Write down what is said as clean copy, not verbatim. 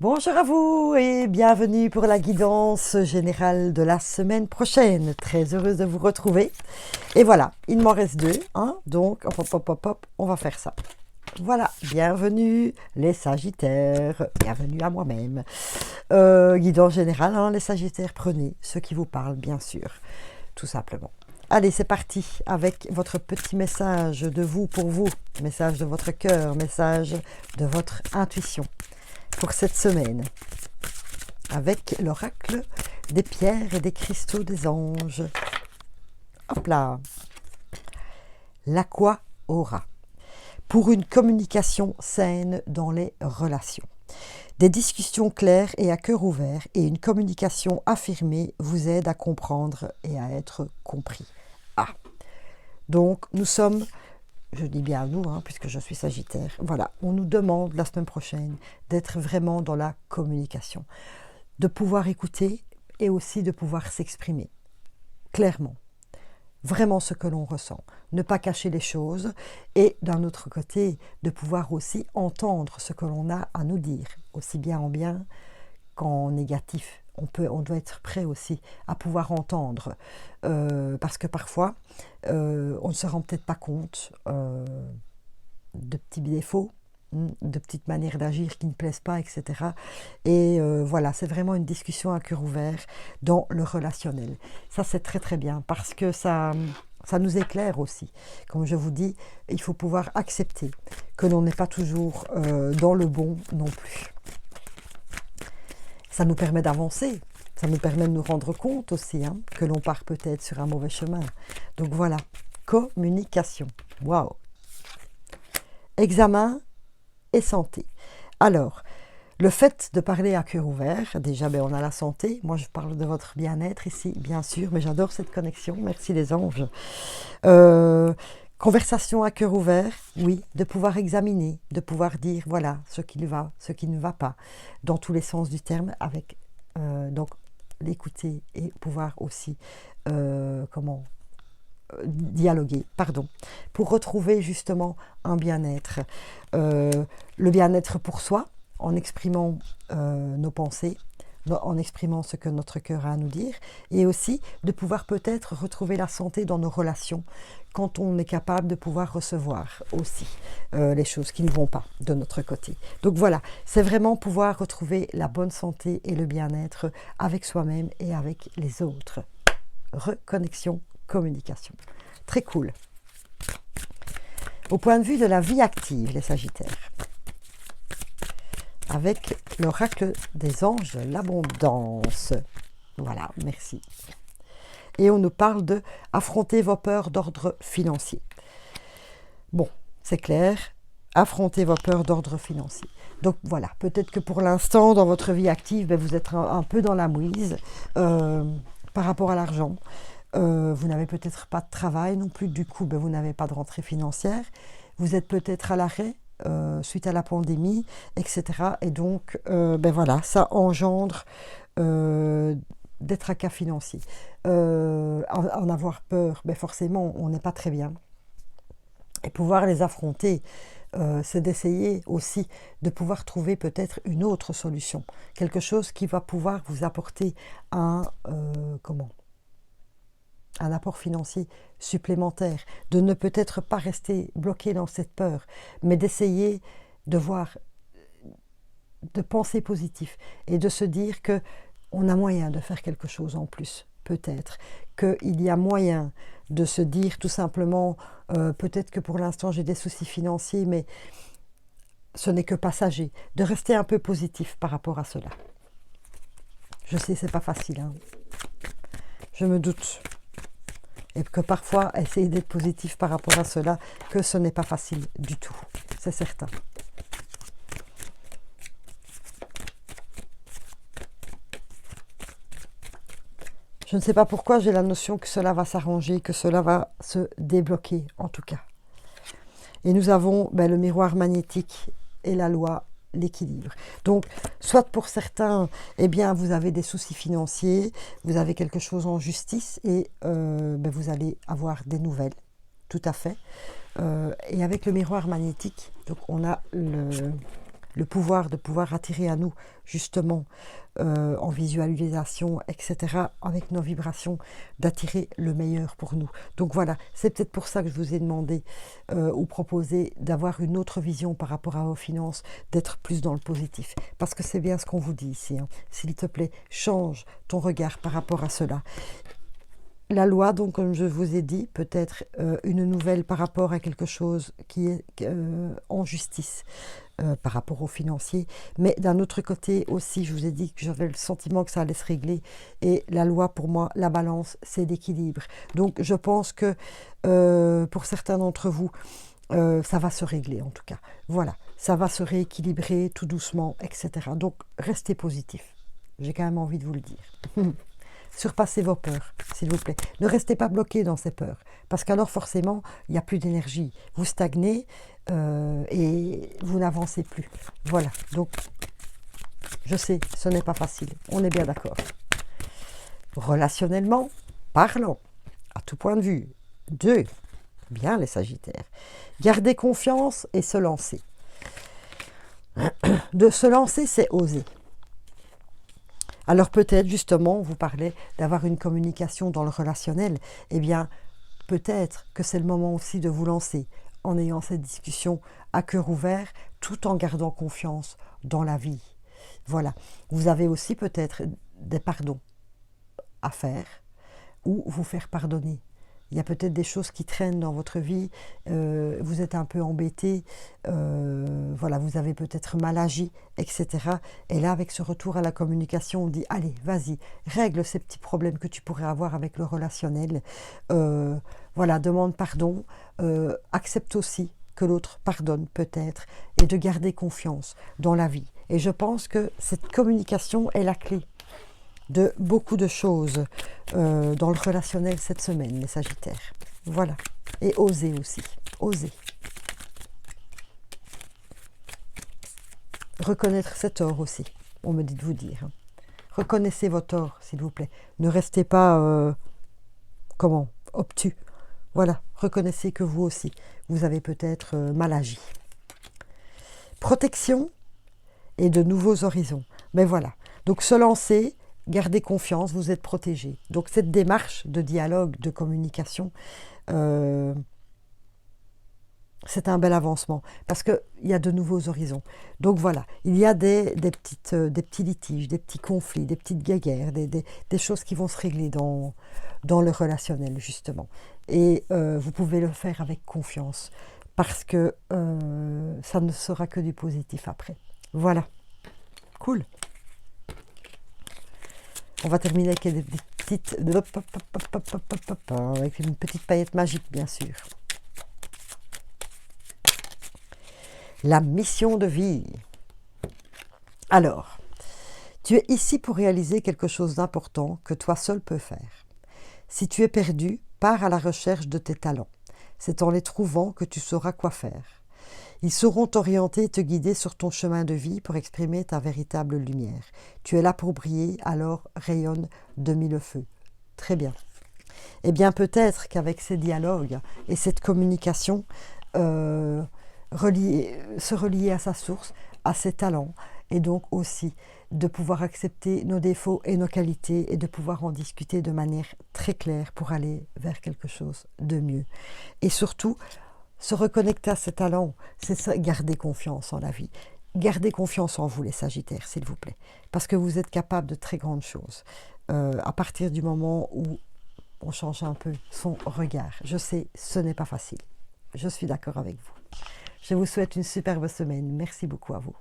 Bonjour à vous et bienvenue pour la guidance générale de la semaine prochaine. Très heureuse de vous retrouver. Et voilà, il m'en reste deux, hein, donc hop, hop, hop, hop, hop, on va faire ça. Voilà, bienvenue les Sagittaires, bienvenue à moi-même. Guidance générale, hein, les Sagittaires, prenez ce qui vous parle, bien sûr, tout simplement. Allez, c'est parti avec votre petit message de vous pour vous, message de votre cœur, message de votre intuition pour cette semaine, avec l'oracle des pierres et des cristaux des anges. Hop là, l'aqua aura. Pour une communication saine dans les relations. Des discussions claires et à cœur ouvert et une communication affirmée vous aident à comprendre et à être compris. Ah, donc nous sommes, je dis bien nous, hein, puisque je suis Sagittaire, voilà, on nous demande la semaine prochaine d'être vraiment dans la communication, de pouvoir écouter et aussi de pouvoir s'exprimer clairement. Vraiment ce que l'on ressent, ne pas cacher les choses et d'un autre côté, de pouvoir aussi entendre ce que l'on a à nous dire, aussi bien en bien qu'en négatif. On doit être prêt aussi à pouvoir entendre, parce que parfois, on ne se rend peut-être pas compte de petits défauts, de petites manières d'agir qui ne plaisent pas, etc. Et voilà, c'est vraiment une discussion à cœur ouvert dans le relationnel. Ça, c'est très très bien parce que ça nous éclaire aussi. Comme je vous dis, il faut pouvoir accepter que l'on n'est pas toujours dans le bon non plus. Ça nous permet d'avancer. Ça nous permet de nous rendre compte aussi que l'on part peut-être sur un mauvais chemin. Donc voilà, communication. Waouh! Examen et santé. Alors, le fait de parler à cœur ouvert, déjà on a la santé, moi je parle de votre bien-être ici, bien sûr, mais j'adore cette connexion, merci les anges. Conversation à cœur ouvert, oui, de pouvoir examiner, de pouvoir dire voilà ce qui va, ce qui ne va pas, dans tous les sens du terme, avec donc l'écouter et pouvoir aussi dialoguer, pour retrouver justement un bien-être. Le bien-être pour soi, en exprimant nos pensées, en exprimant ce que notre cœur a à nous dire, et aussi de pouvoir peut-être retrouver la santé dans nos relations, quand on est capable de pouvoir recevoir aussi les choses qui ne vont pas de notre côté. Donc voilà, c'est vraiment pouvoir retrouver la bonne santé et le bien-être avec soi-même et avec les autres. Reconnexion, communication. Très cool. Au point de vue de la vie active, les Sagittaires, avec l'oracle des anges, l'abondance. Voilà, merci. Et on nous parle de affronter vos peurs d'ordre financier. Bon, c'est clair, affronter vos peurs d'ordre financier. Donc voilà, peut-être que pour l'instant, dans votre vie active, vous êtes un peu dans la mouise par rapport à l'argent. Vous n'avez peut-être pas de travail non plus, du coup, vous n'avez pas de rentrée financière. Vous êtes peut-être à l'arrêt suite à la pandémie, etc. Et donc, voilà, ça engendre des tracas financiers. En avoir peur, forcément, on n'est pas très bien. Et pouvoir les affronter, c'est d'essayer aussi de pouvoir trouver peut-être une autre solution. Quelque chose qui va pouvoir vous apporter un apport financier supplémentaire, de ne peut-être pas rester bloqué dans cette peur, mais d'essayer de voir, de penser positif et de se dire que on a moyen de faire quelque chose en plus, peut-être, qu'il y a moyen de se dire tout simplement, peut-être que pour l'instant j'ai des soucis financiers, mais ce n'est que passager, de rester un peu positif par rapport à cela. Je sais, c'est pas facile, hein. Je me doute. Et que parfois, essayer d'être positif par rapport à cela, que ce n'est pas facile du tout, c'est certain. Je ne sais pas pourquoi, j'ai la notion que cela va s'arranger, que cela va se débloquer, en tout cas. Et nous avons le miroir magnétique et la loi, l'équilibre. Donc, soit pour certains, vous avez des soucis financiers, vous avez quelque chose en justice et vous allez avoir des nouvelles, tout à fait. Et avec le miroir magnétique, donc on a le pouvoir de pouvoir attirer à nous, justement, en visualisation, etc., avec nos vibrations, d'attirer le meilleur pour nous. Donc voilà, c'est peut-être pour ça que je vous ai demandé ou proposé d'avoir une autre vision par rapport à vos finances, d'être plus dans le positif. Parce que c'est bien ce qu'on vous dit ici, hein. S'il te plaît, change ton regard par rapport à cela. La loi, donc, comme je vous ai dit, peut être une nouvelle par rapport à quelque chose qui est en justice par rapport aux financiers. Mais d'un autre côté aussi, je vous ai dit que j'avais le sentiment que ça allait se régler. Et la loi, pour moi, la balance, c'est l'équilibre. Donc, je pense que pour certains d'entre vous, ça va se régler en tout cas. Voilà, ça va se rééquilibrer tout doucement, etc. Donc, restez positif. J'ai quand même envie de vous le dire. Surpassez vos peurs, s'il vous plaît. Ne restez pas bloqués dans ces peurs, parce qu'alors forcément, il n'y a plus d'énergie. Vous stagnez et vous n'avancez plus. Voilà, donc je sais, ce n'est pas facile, on est bien d'accord. Relationnellement, parlant, à tout point de vue. 2, bien les Sagittaires. Gardez confiance et se lancer. De se lancer, c'est oser. Alors peut-être justement, vous parlez d'avoir une communication dans le relationnel. Eh bien, peut-être que c'est le moment aussi de vous lancer en ayant cette discussion à cœur ouvert, tout en gardant confiance dans la vie. Voilà. Vous avez aussi peut-être des pardons à faire ou vous faire pardonner. Il y a peut-être des choses qui traînent dans votre vie, vous êtes un peu embêté, voilà, vous avez peut-être mal agi, etc. Et là, avec ce retour à la communication, on dit, allez, vas-y, règle ces petits problèmes que tu pourrais avoir avec le relationnel. Voilà, demande pardon, accepte aussi que l'autre pardonne peut-être, et de garder confiance dans la vie. Et je pense que cette communication est la clé de beaucoup de choses dans le relationnel cette semaine, les Sagittaires. Voilà. Et osez aussi. Osez. Reconnaître ses torts aussi, on me dit de vous dire. Reconnaissez vos torts, s'il vous plaît. Ne restez pas, obtus. Voilà. Reconnaissez que vous aussi, vous avez peut-être mal agi. Protection et de nouveaux horizons. Mais voilà. Donc se lancer, gardez confiance, vous êtes protégé. Donc cette démarche de dialogue, de communication, c'est un bel avancement parce qu'il y a de nouveaux horizons. Donc voilà, il y a des petits litiges, des petits conflits, des petites guéguerres, des choses qui vont se régler dans le relationnel justement. Et vous pouvez le faire avec confiance parce que ça ne sera que du positif après. Voilà, cool. On va terminer avec avec une petite paillette magique, bien sûr. La mission de vie. Alors, tu es ici pour réaliser quelque chose d'important que toi seul peux faire. Si tu es perdu, pars à la recherche de tes talents. C'est en les trouvant que tu sauras quoi faire. Ils sauront t'orienter et te guider sur ton chemin de vie pour exprimer ta véritable lumière. Tu es là pour briller, alors rayonne de mille feux. Très bien. Eh bien, peut-être qu'avec ces dialogues et cette communication, se relier à sa source, à ses talents, et donc aussi de pouvoir accepter nos défauts et nos qualités et de pouvoir en discuter de manière très claire pour aller vers quelque chose de mieux. Et surtout, se reconnecter à ses talents, c'est ça, garder confiance en la vie. Gardez confiance en vous, les Sagittaires, s'il vous plaît, parce que vous êtes capables de très grandes choses. À partir du moment où on change un peu son regard. Je sais, ce n'est pas facile. Je suis d'accord avec vous. Je vous souhaite une superbe semaine. Merci beaucoup à vous.